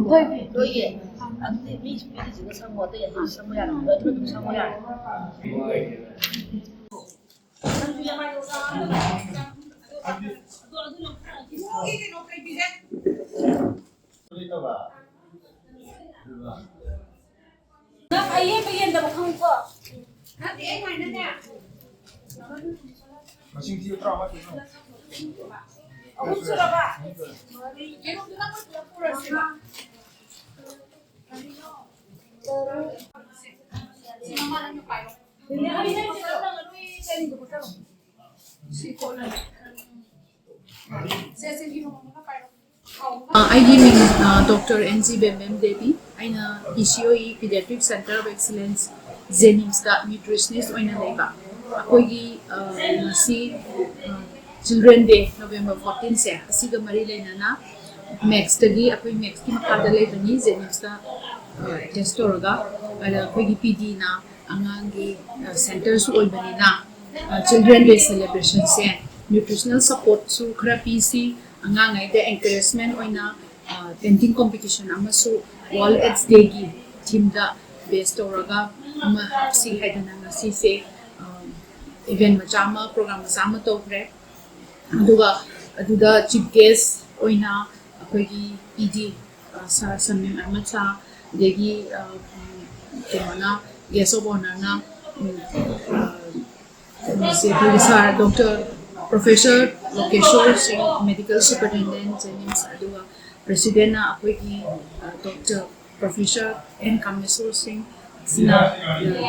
对，你这个生活对也是生活下来，这个生活下来。那哎呀，怎么看过？那别看人家。Masing tiyo trauma dito. Ako sila ba? Pero kailangan mo sila pura sila. Sinamalan niyo kayo. Hindi kami na sila lang ano eh, sa lindo ko daw. Siko lang. Session mo muna kayo. IDMing Dr. NC Bembem Devi. Aina PCOE Pediatric Center of Excellence Zenims da nutritionist oina leba. Akoigi si Children Day November 14 se asiga mari lena na Max tagi akoi Max ki makada le bani Zenims da test oraga ala akoigi PD na angangi center su oi bani na Children Day celebration se nutritional support su khra PC angangai de encouragement oina painting competition amasu World AIDS Day gi team da based oraga ama si haidana ngasi se event macama program macama tokre aduda chief guest oina akoigi PD sa samim amacha degi kemana guest of honor na si Professor Dr. Professor Lokeshwar Singh Medical Superintendent Jennings aduga President na akoigi Dr. Professor N. Kameswar Singh sina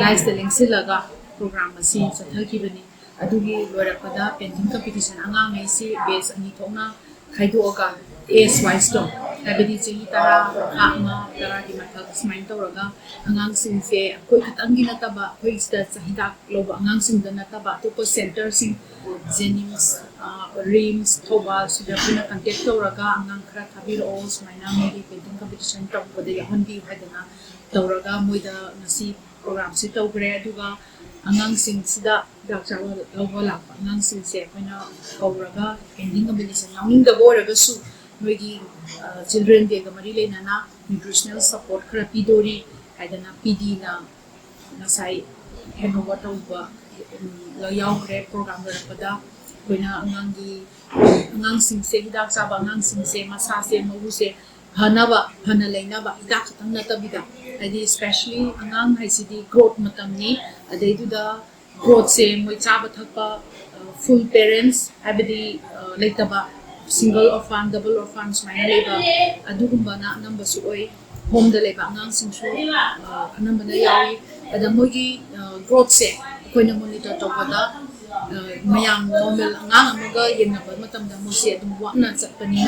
guys the link silaga program asi sathaki bani adugi lorapada painting competition angangai si base ani thona khaidoga as wise to abedi chi tara ama tara di mathak smile toraga angang sing se koi khatangi na taba koi sta chahida loba angang sing da na taba to ko center sing Zenims rims thoba sida puna contact toraga angang khara thabiro smaina meri painting competition to ko de yahan bi hadana toraga moida nasi program si togre aduga angang sing sida daksa logo la angang sing se koina kauraga painting competition naming da boraga su noigi children day ga mari lena na nutritional support khara pidori haidana PD na nasai henover tauba la yaugre program ra pada koina angang sing se hidak sa angang sing se masa se mahu se hanaba hana lainaba hidak tang na tabida adi especially angang haisidi growth matam ni adaidu da growth se moi chaba thakpa full parents abidi laitaba single orphan double orphan smaina leba adugumba na number su oi home da leba angang sing su anamba na yawi ada mogi growth se koina monitor topada mayang normal angang amaga yenaba matam da mo se adum wa na chapani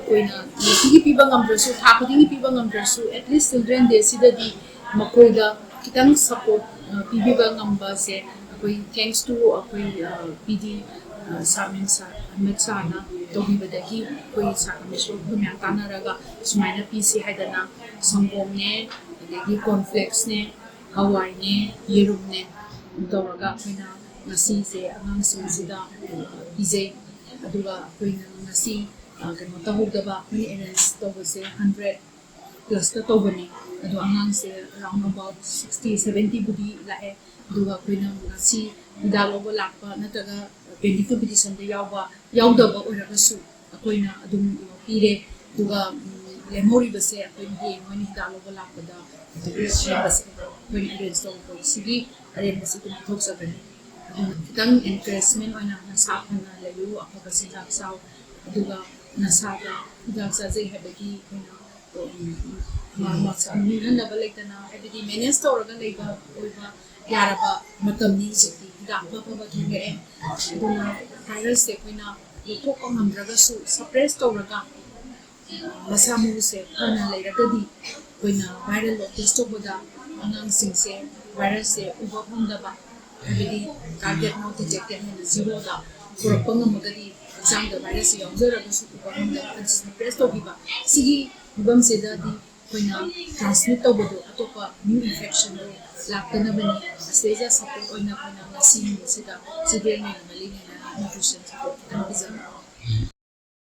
koina niki piba ngamdrasu thakudingi piba ngamdrasu at least children day sidadi makoida kitang support pibiba ngamba se koi thanks to koi PD samin sa ametsa na tobi badahi koi sa kamisho dumya tanaraga sumaina PC haidana sangom ne adegi cornflakes ne hawai ne yerum ne doraga koina ngasi se angang sida pizza aduga koina ngasi kano tahugdaba many errands togo se 100 plus ka togo ni ado angang se around about 60-70 budi lae aduga koina ngasi idalobo lakpa nataga painting competition da yaudaba oragasu akoina adum pire aduga lemori base akoina ye mani idalobo lakpa da base koina errands togo sigi arem base kum thoksa bani kitang encouragement oina nasapana layu apaga sindak saw aduga nasada daksa jai habaki masa nihanda balekana habidi manage toraga leiba oiba yaraba matamni jiti dakba ba thunge aduna virus se koina lukok ngamdraga su suppress toraga masamu se kana leiragadi koina viral test toboda anang singse virus se uba phangdaba habidi target not detected na zero da kurapanga magadi exam the virus yaudara su upamda suppress tobiba sigi bam seda di koina transmit tobodo atopa new infection do lakana bani aseja support oina koina ngasi seda sedel ni malini na nutrition support kan bizarre